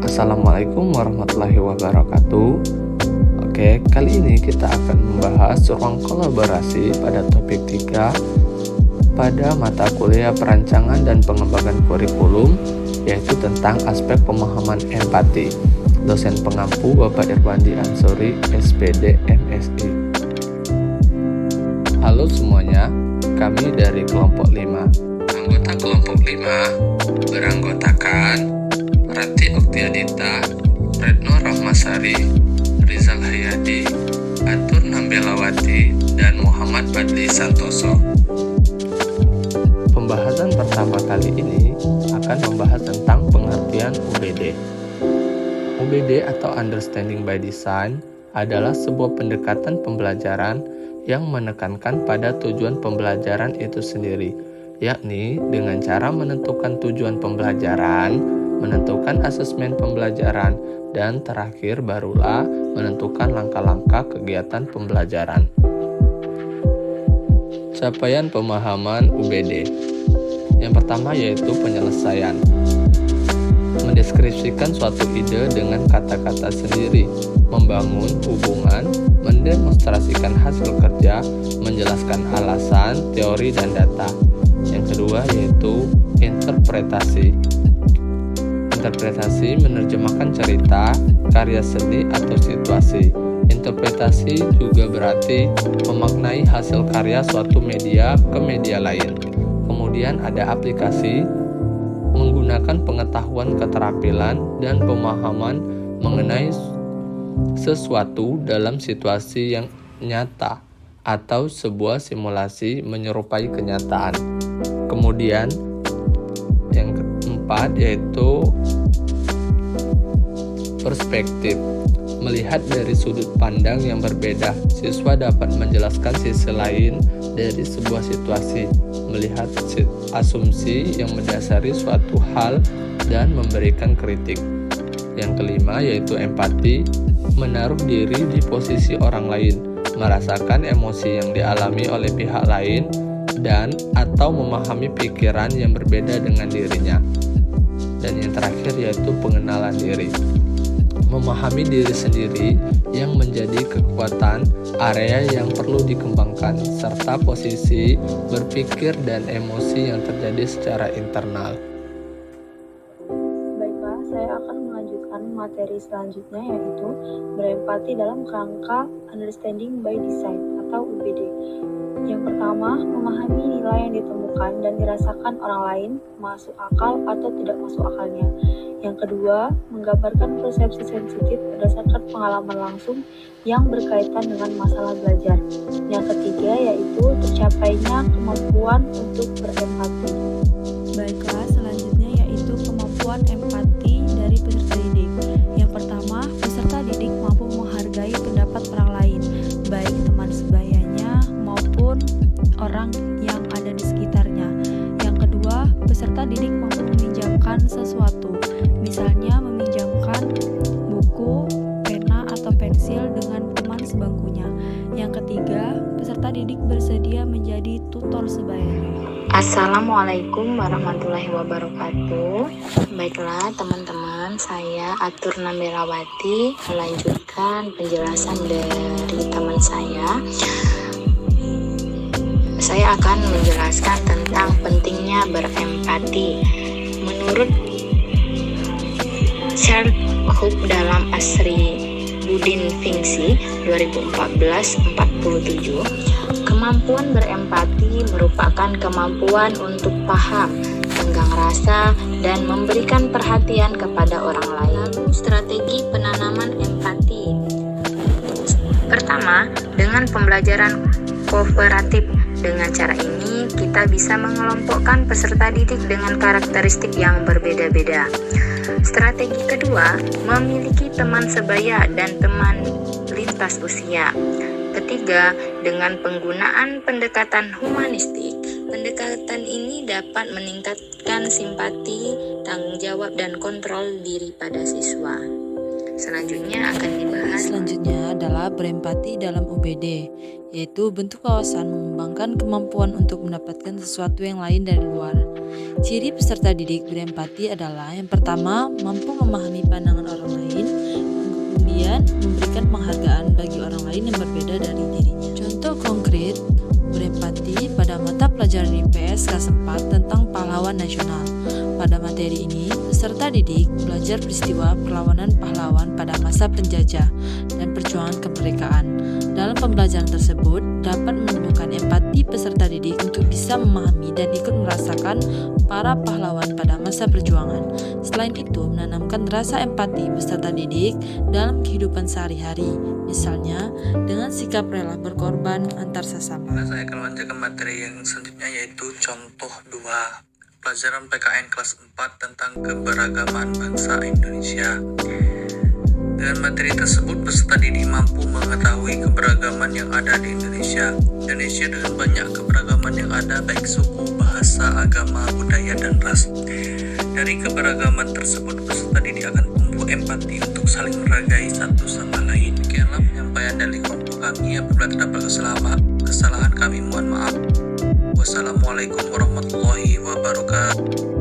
Assalamualaikum warahmatullahi wabarakatuh. Oke, kali ini kita akan membahas ruang kolaborasi pada topik 3 pada mata kuliah perancangan dan pengembangan kurikulum, yaitu tentang aspek pemahaman empati. Dosen pengampu Bapak Irwandi Ansori, SPD, MSI. Halo semuanya, kami dari kelompok 5. Anggota kelompok 5 beranggotakan Rati Oktiadita, Retno Rahmasari, Rizal Hayadi, Atur Nambelawati, dan Muhammad Badli Santoso. Pembahasan pertama kali ini akan membahas tentang pengertian UBD. UBD atau Understanding by Design adalah sebuah pendekatan pembelajaran yang menekankan pada tujuan pembelajaran itu sendiri, yakni dengan cara menentukan tujuan pembelajaran, menentukan asesmen pembelajaran, dan terakhir barulah menentukan langkah-langkah kegiatan pembelajaran. Capaian pemahaman UBD. Yang pertama yaitu penyelesaian. Mendeskripsikan suatu ide dengan kata-kata sendiri, membangun hubungan, mendemonstrasikan hasil kerja, menjelaskan alasan, teori, dan data. Yang kedua yaitu interpretasi. Interpretasi menerjemahkan cerita, karya seni, atau situasi. Interpretasi juga berarti memaknai hasil karya suatu media ke media lain. Kemudian ada aplikasi, menggunakan pengetahuan, keterampilan, dan pemahaman mengenai sesuatu dalam situasi yang nyata atau sebuah simulasi menyerupai kenyataan. Kemudian yang keempat yaitu perspektif. Melihat dari sudut pandang yang berbeda, siswa dapat menjelaskan sisi lain dari sebuah situasi, melihat asumsi yang mendasari suatu hal, dan memberikan kritik. Yang kelima yaitu empati, menaruh diri di posisi orang lain, merasakan emosi yang dialami oleh pihak lain, dan atau memahami pikiran yang berbeda dengan dirinya. Dan yang terakhir yaitu pengenalan diri. Memahami diri sendiri yang menjadi kekuatan, area yang perlu dikembangkan, serta posisi berpikir dan emosi yang terjadi secara internal. Baiklah, saya akan melanjutkan materi selanjutnya, yaitu berempati dalam kerangka Understanding by Design atau UBD. Yang pertama, memahami nilai yang ditemukan dan dirasakan orang lain, masuk akal atau tidak masuk akalnya. Yang kedua, menggambarkan persepsi sensitif berdasarkan pengalaman langsung yang berkaitan dengan masalah belajar. Yang ketiga yaitu tercapainya kemampuan untuk berempati. Baiklah, selanjutnya yaitu kemampuan empati dari peserta didik. Yang pertama, peserta didik mampu menghargai pendapat orang lain, baik teman sebayanya maupun orang yang ada di sekitarnya. Yang kedua, peserta didik mampu meminjamkan sesuatu, misalnya meminjamkan buku, pena, atau pensil dengan teman sebangkunya. Yang ketiga, peserta didik bersedia menjadi tutor sebayanya. Assalamualaikum warahmatullahi wabarakatuh. Baiklah teman-teman, saya Atur Nambelawati melanjutkan penjelasan dari teman saya. Saya akan menjelaskan tentang pentingnya berempati. Menurut Sherlock dalam Asri Budin Fingsi 2014-47, kemampuan berempati merupakan kemampuan untuk paham, tenggang rasa, dan memberikan perhatian kepada orang lain. Strategi penanaman empati. Pertama, dengan pembelajaran kooperatif. Dengan cara ini, kita bisa mengelompokkan peserta didik dengan karakteristik yang berbeda-beda. Strategi kedua, memiliki teman sebaya dan teman lintas usia. Ketiga, dengan penggunaan pendekatan humanistik. Pendekatan ini dapat meningkatkan simpati, tanggung jawab, dan kontrol diri pada siswa. Selanjutnya akan dibahas. Selanjutnya adalah berempati dalam UBD, yaitu bentuk wawasan mengembangkan kemampuan untuk mendapatkan sesuatu yang lain dari luar. Ciri peserta didik berempati adalah yang pertama, mampu memahami pandangan dan memberikan penghargaan bagi orang lain yang berbeda dari dirinya. Contoh konkret, berempati pada mata pelajaran IPS kelas 4 tentang pahlawan nasional. Pada materi ini, peserta didik belajar peristiwa perlawanan pahlawan pada masa penjajah dan perjuangan kemerdekaan. Dalam pembelajaran tersebut, dapat menunjukkan empati peserta didik untuk bisa memahami dan ikut merasakan para pahlawan pada masa perjuangan. Selain itu, menanamkan rasa empati peserta didik dalam kehidupan sehari-hari, misalnya dengan sikap rela berkorban antar sesama. Saya akan melanjutkan materi yang selanjutnya, yaitu contoh 2. Pelajaran PKN kelas 4 tentang keberagaman bangsa Indonesia. Dengan materi tersebut, peserta didik mampu mengetahui keberagaman yang ada di Indonesia. Indonesia dengan banyak keberagaman yang ada, baik suku, bahasa, agama, budaya, dan ras. Dari keberagaman tersebut, peserta didik akan tumbuh empati untuk saling menghargai satu sama lain. Demikianlah penyampaian dari kelompok kami. Apabila terdapat kesalahan kami mohon maaf. Wassalamualaikum warahmatullahi wabarakatuh.